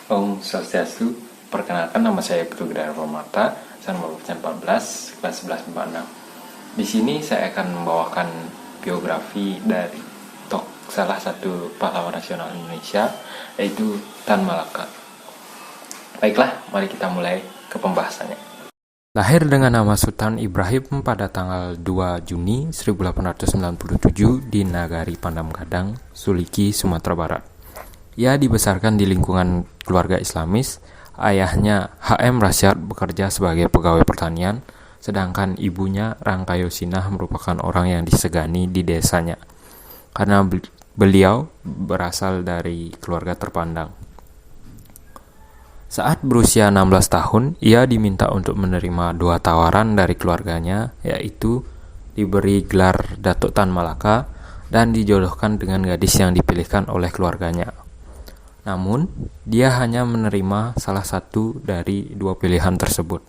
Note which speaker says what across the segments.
Speaker 1: Om Swastiastu, perkenalkan nama saya Putu Gidara Pramata, saya nomor 14, kelas 1146. Di sini saya akan membawakan biografi dari salah satu pahlawan nasional Indonesia, yaitu Tan Malaka. Baiklah, mari kita mulai ke pembahasannya.
Speaker 2: Lahir dengan nama Sultan Ibrahim pada tanggal 2 Juni 1897 di Nagari Pandam Gadang, Suliki, Sumatera Barat. Ia dibesarkan di lingkungan keluarga Islamis. Ayahnya H.M. Rasyad bekerja sebagai pegawai pertanian, sedangkan ibunya Rangkayo Sinah merupakan orang yang disegani di desanya, karena beliau berasal dari keluarga terpandang. Saat berusia 16 tahun, ia diminta untuk menerima 2 tawaran dari keluarganya, yaitu diberi gelar Datuk Tan Malaka dan dijodohkan dengan gadis yang dipilihkan oleh keluarganya. Namun, dia hanya menerima salah satu dari 2 pilihan tersebut.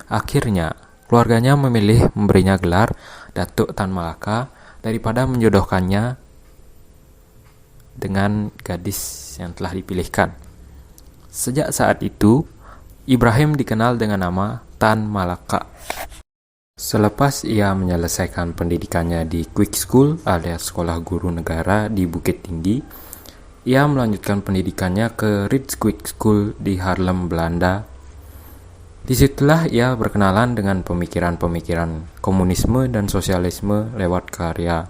Speaker 2: Akhirnya, keluarganya memilih memberinya gelar Datuk Tan Malaka daripada menjodohkannya dengan gadis yang telah dipilihkan. Sejak saat itu, Ibrahim dikenal dengan nama Tan Malaka. Selepas ia menyelesaikan pendidikannya di Quick School alias Sekolah Guru Negara di Bukit Tinggi, ia melanjutkan pendidikannya ke Ritz Quick School di Haarlem, Belanda. Disitulah ia berkenalan dengan pemikiran-pemikiran komunisme dan sosialisme lewat karya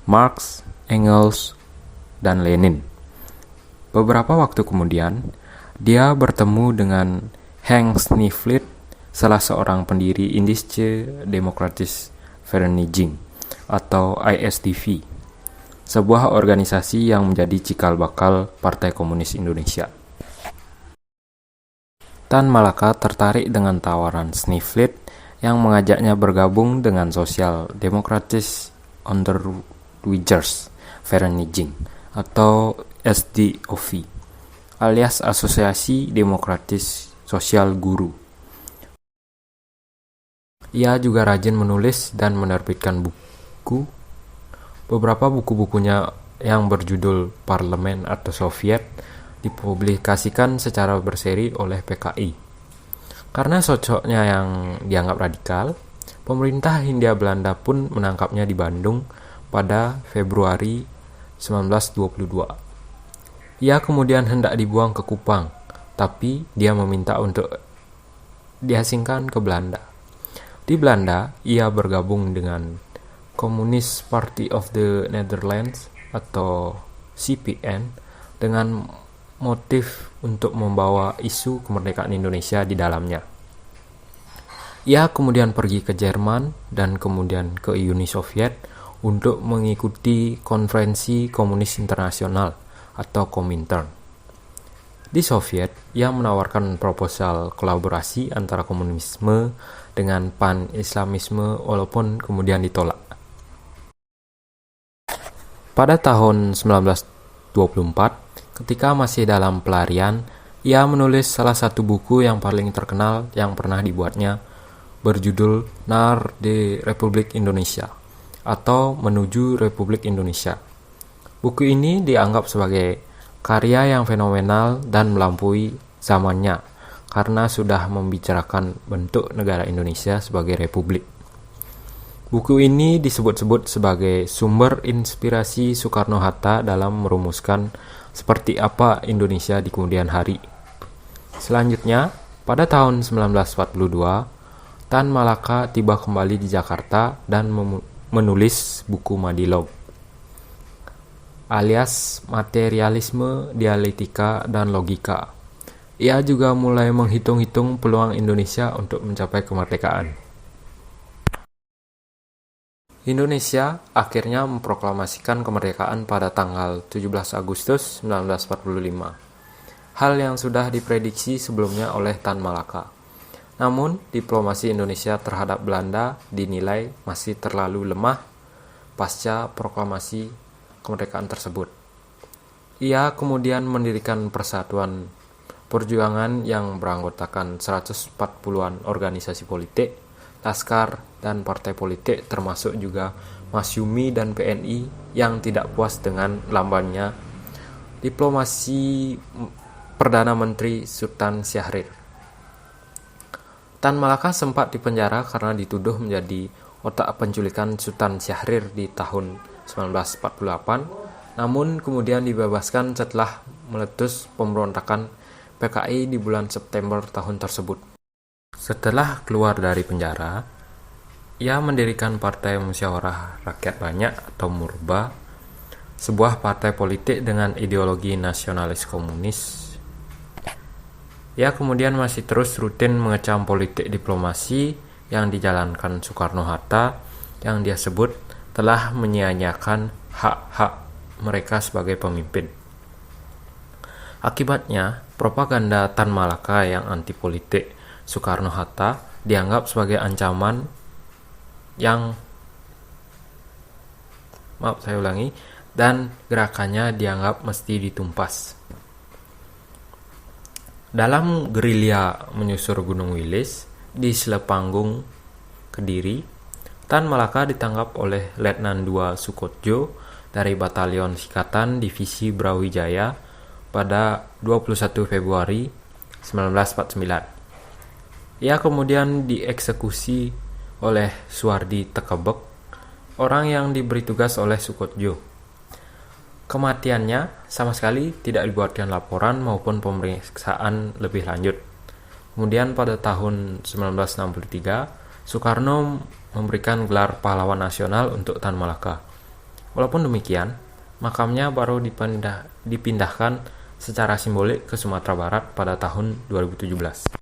Speaker 2: Marx, Engels, dan Lenin. Beberapa waktu kemudian, dia bertemu dengan Henk Snifflit, salah seorang pendiri Indische Democratische Vereniging atau ISDV, sebuah organisasi yang menjadi cikal bakal Partai Komunis Indonesia. Tan Malaka tertarik dengan tawaran Snifflit yang mengajaknya bergabung dengan Social Democratische Onderwijzers Vereniging atau SDOV, alias Asosiasi Demokratis Sosial Guru. Ia juga rajin menulis dan menerbitkan buku. Beberapa buku-bukunya yang berjudul Parlemen atau Soviet dipublikasikan secara berseri oleh PKI. Karena sosoknya yang dianggap radikal, pemerintah Hindia Belanda pun menangkapnya di Bandung pada Februari 1922. Ia kemudian hendak dibuang ke Kupang, tapi dia meminta untuk diasingkan ke Belanda. Di Belanda, ia bergabung dengan Communist Party of the Netherlands atau CPN dengan motif untuk membawa isu kemerdekaan Indonesia di dalamnya. Ia kemudian pergi ke Jerman dan kemudian ke Uni Soviet untuk mengikuti Konferensi Komunis Internasional atau Komintern. Di Soviet, ia menawarkan proposal kolaborasi antara komunisme dengan pan-islamisme walaupun kemudian ditolak. Pada tahun 1924, ketika masih dalam pelarian, ia menulis salah satu buku yang paling terkenal yang pernah dibuatnya, berjudul Naar de Republiek Indonesia atau Menuju Republik Indonesia. Buku ini dianggap sebagai karya yang fenomenal dan melampaui zamannya karena sudah membicarakan bentuk negara Indonesia sebagai republik. Buku ini disebut-sebut sebagai sumber inspirasi Soekarno-Hatta dalam merumuskan seperti apa Indonesia di kemudian hari. Selanjutnya, pada tahun 1942, Tan Malaka tiba kembali di Jakarta dan menulis buku Madilog, alias Materialisme, Dialektika, dan Logika. Ia juga mulai menghitung-hitung peluang Indonesia untuk mencapai kemerdekaan. Indonesia akhirnya memproklamasikan kemerdekaan pada tanggal 17 Agustus 1945. Hal yang sudah diprediksi sebelumnya oleh Tan Malaka. Namun, diplomasi Indonesia terhadap Belanda dinilai masih terlalu lemah pasca proklamasi kemerdekaan tersebut. Ia kemudian mendirikan Persatuan Perjuangan yang beranggotakan 140-an organisasi politik, laskar, dan partai politik termasuk juga Masyumi dan PNI yang tidak puas dengan lambannya diplomasi Perdana Menteri Sultan Syahrir. Tan Malaka sempat dipenjara karena dituduh menjadi otak penculikan Sultan Syahrir di tahun 1948, namun kemudian dibebaskan setelah meletus pemberontakan PKI di bulan September tahun tersebut. Setelah keluar dari penjara, ia mendirikan Partai Musyawarah Rakyat Banyak atau Murba, sebuah partai politik dengan ideologi nasionalis komunis. Ia kemudian masih terus rutin mengecam politik diplomasi yang dijalankan Soekarno-Hatta yang dia sebut telah menyia-nyiakan hak-hak mereka sebagai pemimpin. Akibatnya, propaganda Tan Malaka yang anti politik Soekarno-Hatta dianggap sebagai ancaman dan gerakannya dianggap mesti ditumpas. Dalam gerilya menyusur Gunung Wilis di Selepanggung, Kediri, Tan Malaka ditangkap oleh Letnan II Sukotjo dari Batalion Sikatan Divisi Brawijaya pada 21 Februari 1949. Ia kemudian dieksekusi oleh Suwardi Tekebek, orang yang diberi tugas oleh Sukotjo. Kematiannya sama sekali tidak dibuatkan laporan maupun pemeriksaan lebih lanjut. Kemudian pada tahun 1963, Soekarno memberikan gelar pahlawan nasional untuk Tan Malaka. Walaupun demikian, makamnya baru dipindahkan secara simbolik ke Sumatera Barat pada tahun 2017.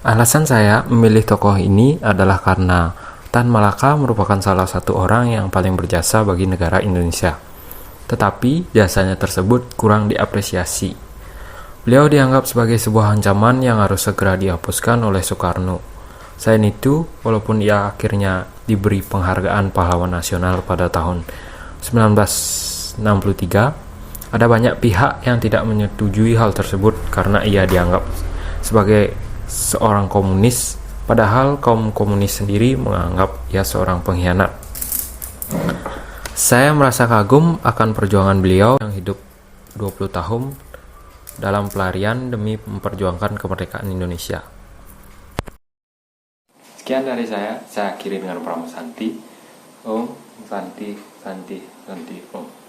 Speaker 2: Alasan saya memilih tokoh ini adalah karena Tan Malaka merupakan salah satu orang yang paling berjasa bagi negara Indonesia. Tetapi jasanya tersebut kurang diapresiasi. Beliau dianggap sebagai sebuah ancaman yang harus segera dihapuskan oleh Soekarno. Selain itu, walaupun ia akhirnya diberi penghargaan pahlawan nasional pada tahun 1963, ada banyak pihak yang tidak menyetujui hal tersebut karena ia dianggap sebagai seorang komunis, padahal kaum komunis sendiri menganggap ia seorang pengkhianat. Saya merasa kagum akan perjuangan beliau yang hidup 20 tahun dalam pelarian demi memperjuangkan kemerdekaan Indonesia.
Speaker 1: Sekian dari saya akhiri dengan Pramu Santi. Om Santi Santi Santi Om.